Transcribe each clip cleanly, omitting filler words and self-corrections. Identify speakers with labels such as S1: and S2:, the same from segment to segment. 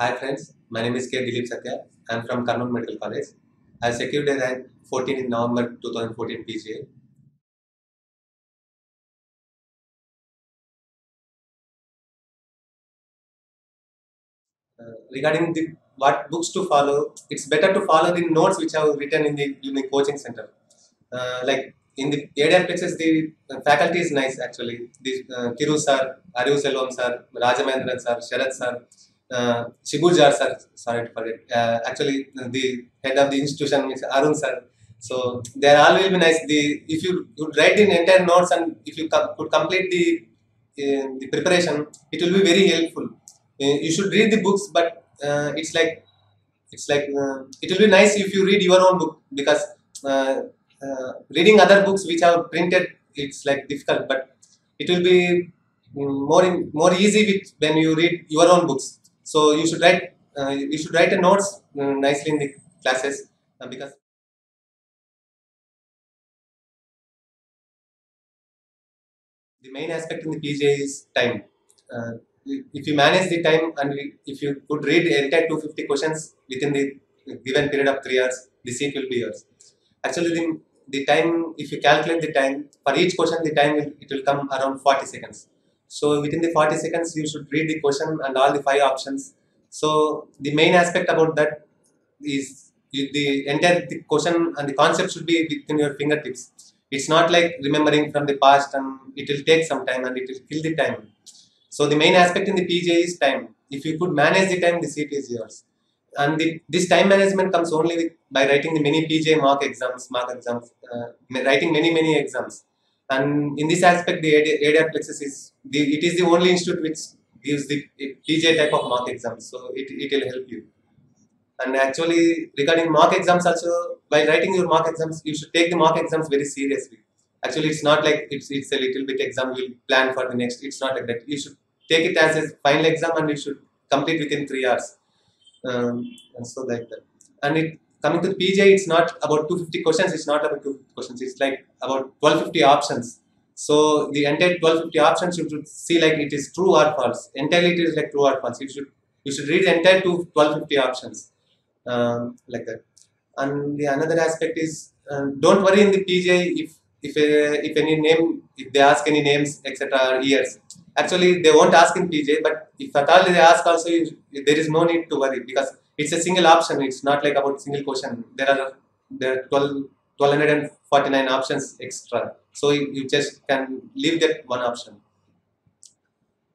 S1: Hi friends, my name is K. Dilip Satya. I am from Karnool Medical College. I secured a rank 14 in November 2014 PGA. Regarding the what books to follow, it's better to follow the notes which I have written in the coaching center. Like in the ADR places, the faculty is nice actually. The Kiru sir, Ariu Selvam sir, Rajamendran sir, Sharad sir, Shibujar sir, sorry to forget. Actually, the head of the institution is Arun sir. So they all will be nice. If you would write the entire notes and if you could complete the preparation, it will be very helpful. You should read the books, but it will be nice if you read your own book because uh, reading other books which are printed it's like difficult, but it will be more easy when you read your own books. So you should write a notes nicely in the classes because the main aspect in the PJ is time. Uh, if you manage the time and if you could read the entire 250 questions within the given period of 3 hours, the seat will be yours. Actually, the time, if you calculate the time, for each question, it will come around 40 seconds. So within the 40 seconds, you should read the question and all the five options. So the main aspect about that is the entire the question and the concept should be within your fingertips. It's not like remembering from the past and it will take some time and it will kill the time. So the main aspect in the PJ is time. If you could manage the time, the seat is yours. And this time management comes only by writing the many PJ writing many exams. And in this aspect, the ADR Plexus it is the only institute which gives the PJ type of mock exams. So it will help you. And actually, regarding mock exams also, while writing your mock exams, you should take the mock exams very seriously. Actually, it's not like it's a little bit exam we'll plan for the next. It's not like that. You should take it as a final exam and you should complete within 3 hours. And so like that. And coming to the PJ, it's not about 250 questions. It's not about 250 questions. It's like about 1250 options. So the entire 1250 options you should see like it is true or false. Entirely it is like true or false. You should read the entire 1250 options like that. And the another aspect is don't worry in the PJ if any name if they ask any names etc years. Actually, they won't ask in PJ, but if at all they ask also, there is no need to worry because it's a single option. It's not like about single question. There are 1249 options extra. So you just can leave that one option.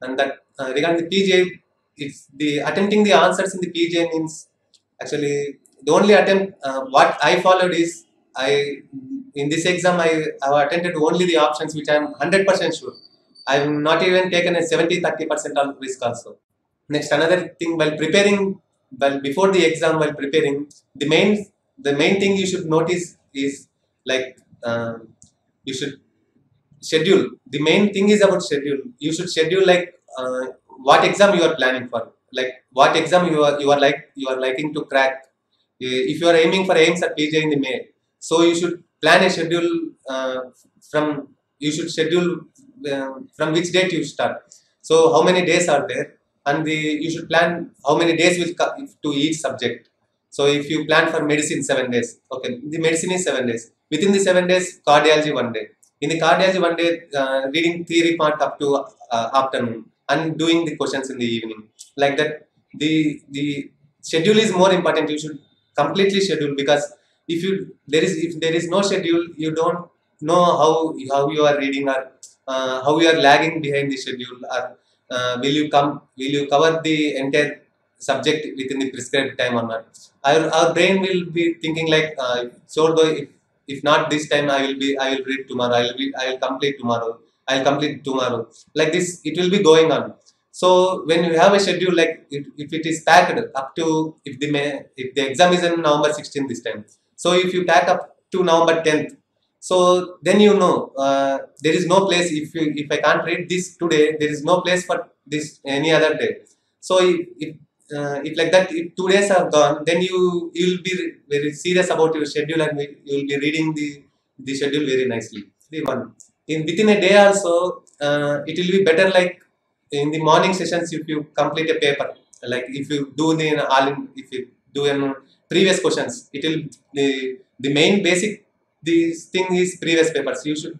S1: And that regarding the PJ, it's the attempting the answers in the PJ means actually the only attempt what I followed is I in this exam I have attempted only the options which I am 100% sure. I've not even taken a 70-30% on risk also. Next, another thing while preparing, well before the exam while preparing, the main thing you should notice is like you should schedule. The main thing is about schedule. You should schedule like what exam you are planning for, like what exam you are liking to crack. If you are aiming for aims at PJ in the May, so you should plan a schedule from you should schedule from which date you start. So how many days are there, and you should plan how many days will to each subject. So if you plan for medicine 7 days, okay, the medicine is 7 days. Within the 7 days, cardiology 1 day. In the cardiology 1 day, reading theory part up to afternoon and doing the questions in the evening. Like that, the schedule is more important. You should completely schedule because if there is no schedule, you don't know how you are reading or how you are lagging behind the schedule, or will you cover the entire subject within the prescribed time or not. Our brain will be thinking like so though if not this time I will read tomorrow, I will complete tomorrow, I'll complete tomorrow. Like this it will be going on. So when you have a schedule, like if it is packed up to if the exam is in November 16th this time, so if you pack up to November 10th, so then you know there is no place. If I can't read this today, there is no place for this any other day. So if like that, if 2 days are gone, then you'll be very serious about your schedule and you'll be reading the schedule very nicely. The one in within a day also, it will be better like in the morning sessions if you complete a paper. like if you do if you do in previous questions, it will the main basic this thing is previous papers. You should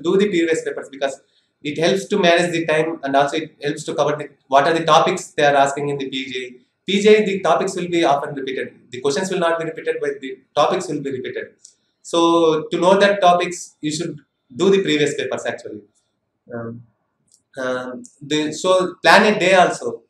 S1: do the previous papers because it helps to manage the time, and also it helps to cover what are the topics they are asking in the PJ. PJ, the topics will be often repeated. The questions will not be repeated, but the topics will be repeated. So to know that topics, you should do the previous papers actually. Um, so plan a day also,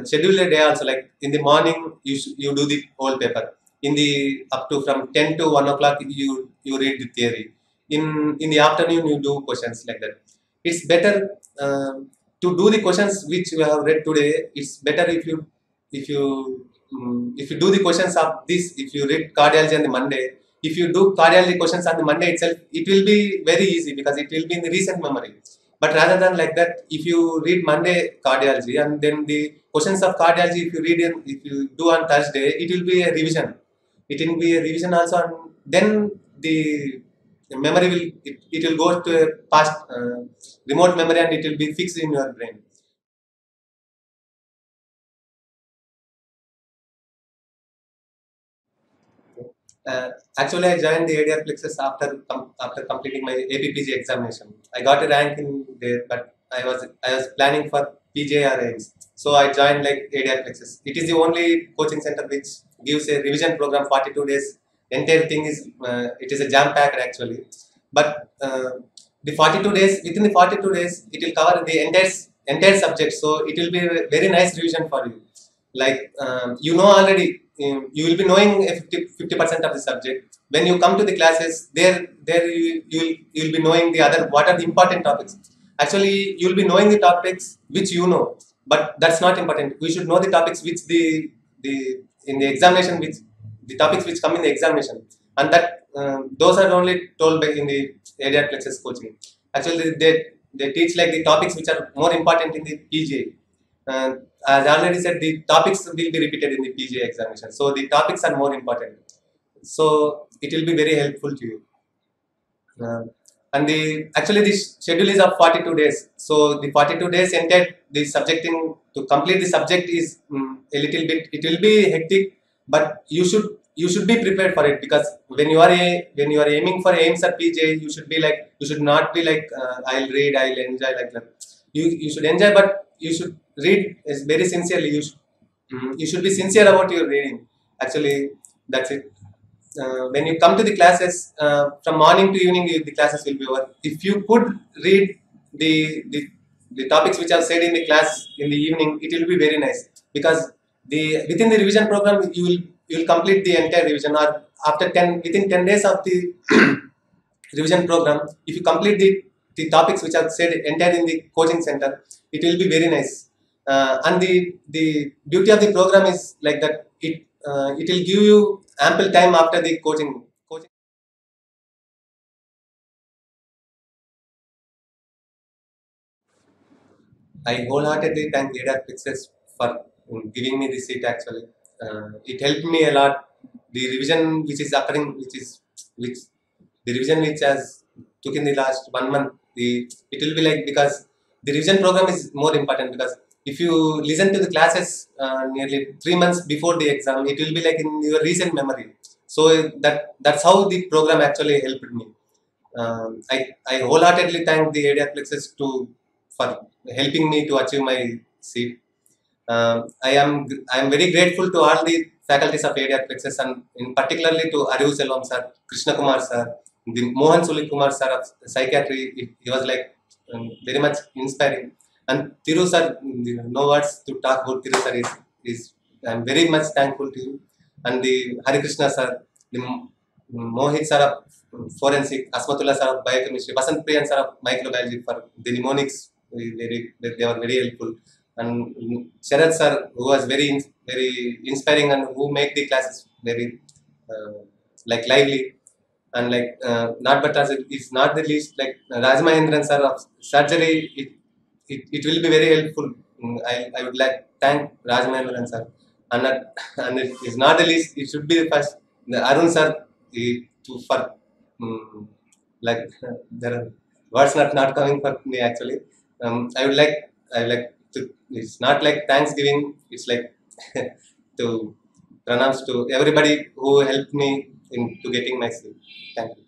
S1: schedule a day also. Like in the morning, you do the whole paper. In the up to from 10 to 1 o'clock, you read the theory. In the afternoon, you do questions like that. It's better to do the questions which you have read today. It's better if you do the questions of this. If you read cardiology on the Monday, if you do cardiology questions on the Monday itself, it will be very easy because it will be in the recent memory. But rather than like that, if you read Monday cardiology and then the questions of cardiology, if you do on Thursday, it will be a revision. It will be a revision also, and then the memory it will go to a past remote memory and it will be fixed in your brain. Actually, I joined the ADR Plexus after completing my APPG examination. I got a rank in there, but I was planning for PJ or AIMS. So I joined like ADR Plexus. It is the only coaching center which gives a revision program 42 days. Entire thing is it is a jam packed actually. But the 42 days within the 42 days it will cover the entire subject. So it will be a very nice revision for you. Like you know already, you will be knowing a 50% of the subject. When you come to the classes, there you will be knowing the other what are the important topics. Actually, you will be knowing the topics which you know, but that's not important. We should know the topics which the in the examination, which the topics which come in the examination, and that those are only told by in the area plexus coaching. Actually, they teach like the topics which are more important in the PJ. uh, as I already said, the topics will be repeated in the PGA examination. So the topics are more important. So it will be very helpful to you. Uh, and the actually the schedule is of 42 days. So the 42 days entire the subjecting to complete the subject is a little bit. It will be hectic, but you should be prepared for it because when you are aiming for aims at PJ, you should not be like I'll read, I'll enjoy like that. You should enjoy, but you should read is very sincerely. You should be sincere about your reading. Actually, that's it. When you come to the classes from morning to evening, the classes will be over. If you could read the, the the topics which are said in the class in the evening, it will be very nice because the within the revision program you will complete the entire revision, or after 10 within 10 days of the revision program, if you complete the topics which are said entire in the coaching center, it will be very nice. And the beauty of the program is like that it will give you ample time after the coaching. I wholeheartedly thank ADAC Pixels for giving me this seat actually. It helped me a lot. The revision which is occurring, which the revision which has took in the last 1 month, it will be like because the revision program is more important because if you listen to the classes nearly 3 months before the exam, it will be like in your recent memory. So that's how the program actually helped me. I wholeheartedly thank the ADA Plexus for helping me to achieve my seat. I am very grateful to all the faculties of ADA Plexus and in particularly to Arivu Selvam sir, Krishna Kumar sir, the Mohan Sulit Kumar sir of psychiatry. He was like very much inspiring. And Thiru sir, no words to talk about Thiru sir is I am very much thankful to you. And the Hari Krishna sir, the Mohit sir of forensic, Asmatullah sir of biochemistry, Vasant Priyan sir of microbiology for the mnemonics. They were very helpful. And Sharad sir, who was very inspiring and who make the classes very like lively. And like not but as it is not the least, like Raj Mahendran sir of surgery, it will be very helpful. I would like thank Raj Mahendran sir. And and it is not the least, it should be the first. The Arun sir, for like there are words not coming for me actually. I would like it's not like Thanksgiving. It's like to pronounce to everybody who helped me in to getting my sleep. Thank you.